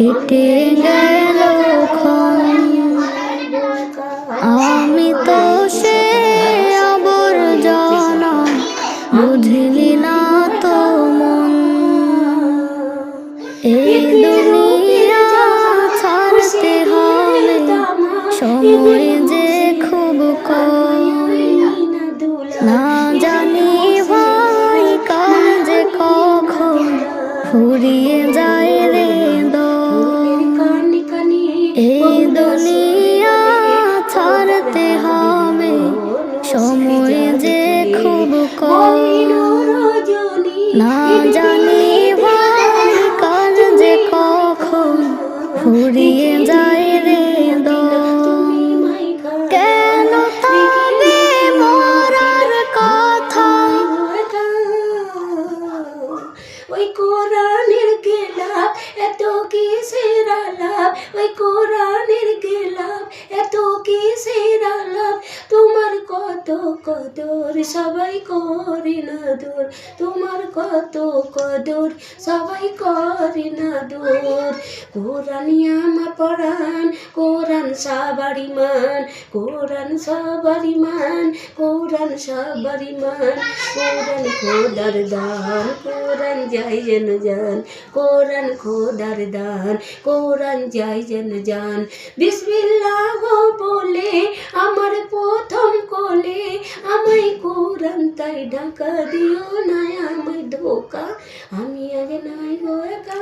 কেটে গেল ক্ষণ। আমি তো সে আবর্জনা, বুঝলি না তো মন। এই দুনিয়া ছাড়তে হবে, সময় যে খুব কম। না জানি ভাই কাল যে কখন ফুরিয়ে যায় রে দম। এই দুনিয়া ছাড়তে হবে, সময় যে খুব কম। না জানি ভাই কাল যে কখন ফুরিয়ে যায় রে দম। কেন তবে মরার কথা, ওই কোরআনের গেলাপ এত কিসের আলাপ, ওই কোরআনের গেলাপ এত কিসের আলাপ। তোমার কত কদর সবাই করে না দূর, তোমার কত কদর সবাই করে না দূর। কোরআনই আমার পরাণ, কোরআন সবার ঈমান, কোরআন সবার ঈমান, কোরআন সবার ঈমান। কোরআন খোদার দান, কোরআন যাই যেন জান, কোরআন খোদার দান, কোরআন যাই যেন জান। বিসমিল্লাহ বলে আমার প্রথম কোলে, আমায় কোরআন তাই ঢাকা দিও না আমায় ধোকা, আমি আগে নাই গো একা।